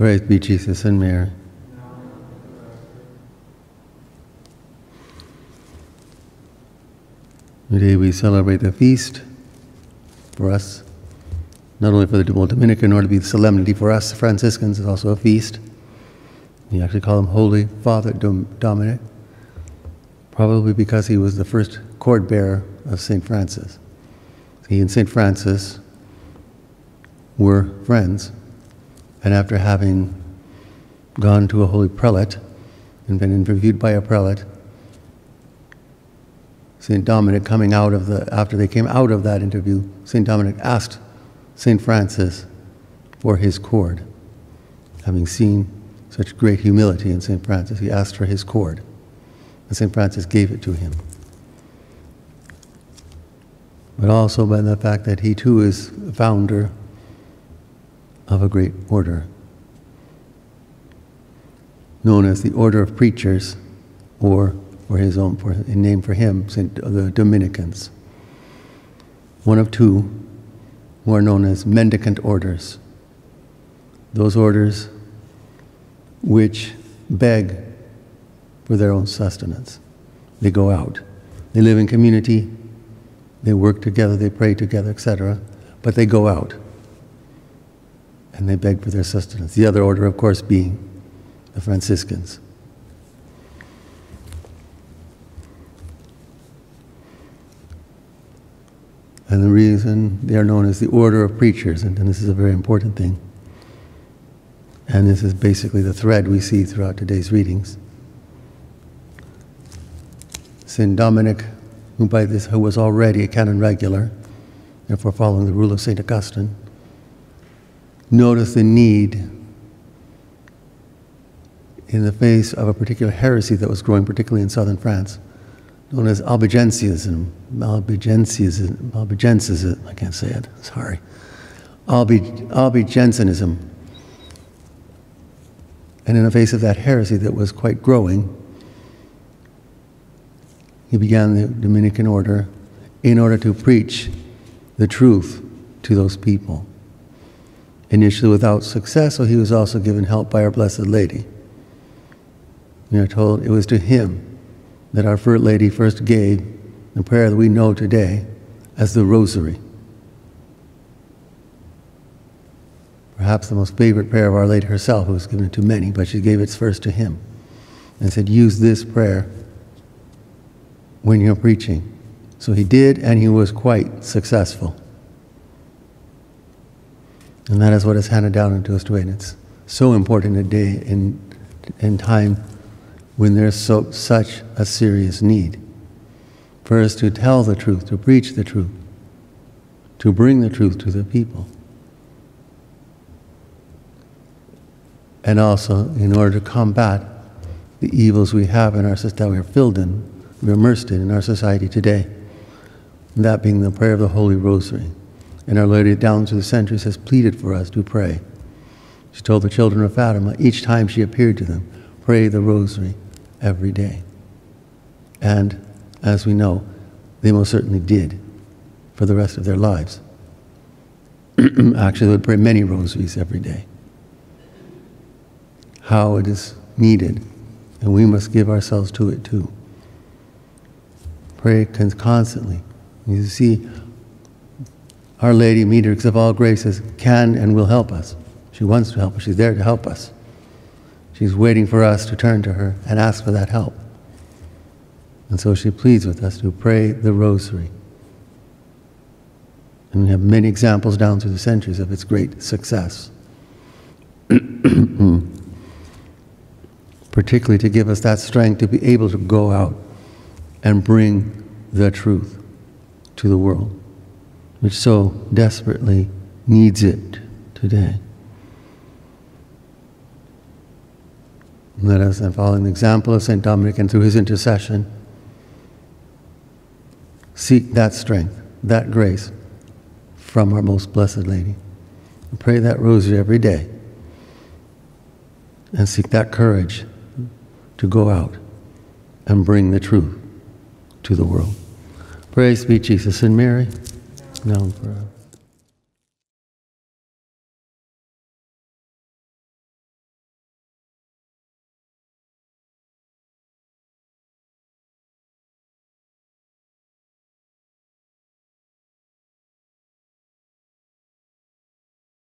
Praise be Jesus and Mary. Today we celebrate the feast for us, not only for the Dominic, in order to be the solemnity for us, the Franciscans, is also a feast. We actually call him Holy Father Dominic, probably because he was the first cord bearer of St. Francis. He and St. Francis were friends, and after having gone to a holy prelate and been interviewed by a prelate, St. Dominic, after they came out of that interview, St. Dominic asked St. Francis for his cord. Having seen such great humility in St. Francis, he asked for his cord, and St. Francis gave it to him. But also by the fact that he too is the founder of a great order, known as the Order of Preachers, or a name for him, the Dominicans. One of two who are known as mendicant orders. Those orders which beg for their own sustenance. They go out. They live in community. They work together. They pray together, etc. But they go out and they beg for their sustenance. The other order, of course, being the Franciscans. And the reason they are known as the Order of Preachers, and this is a very important thing, and this is basically the thread we see throughout today's readings. St. Dominic, who was already a canon regular, therefore following the rule of St. Augustine, noticed the need in the face of a particular heresy that was growing, particularly in southern France, known as Albigensianism, I can't say it, sorry. Albigensianism. And in the face of that heresy that was quite growing, he began the Dominican order in order to preach the truth to those people. Initially without success, so he was also given help by Our Blessed Lady. We are told it was to him that Our First Lady first gave the prayer that we know today as the Rosary. Perhaps the most favorite prayer of Our Lady herself, who was given it to many, but she gave it first to him and said, use this prayer when you're preaching. So he did, and he was quite successful. And that is what is handed down into us today. And it's so important today in time when there's such a serious need for us to tell the truth, to preach the truth, to bring the truth to the people. And also in order to combat the evils we have in our society, that we are filled in, we're immersed in our society today. And that being the prayer of the Holy Rosary. And Our Lady down through the centuries has pleaded for us to pray. She told the children of Fatima, each time she appeared to them, pray the Rosary every day. And as we know, they most certainly did for the rest of their lives. Actually, they would pray many rosaries every day. How it is needed, and we must give ourselves to it too. Pray constantly. You see, Our Lady, Mediatrix of all graces, can and will help us. She wants to help us. She's there to help us. She's waiting for us to turn to her and ask for that help. And so she pleads with us to pray the Rosary. And we have many examples down through the centuries of its great success. Particularly to give us that strength to be able to go out and bring the truth to the world, which so desperately needs it today. Let us, then, following the example of St. Dominic and through his intercession, seek that strength, that grace from our most Blessed Lady. And pray that Rosary every day and seek that courage to go out and bring the truth to the world. Praise be Jesus and Mary, now and forever.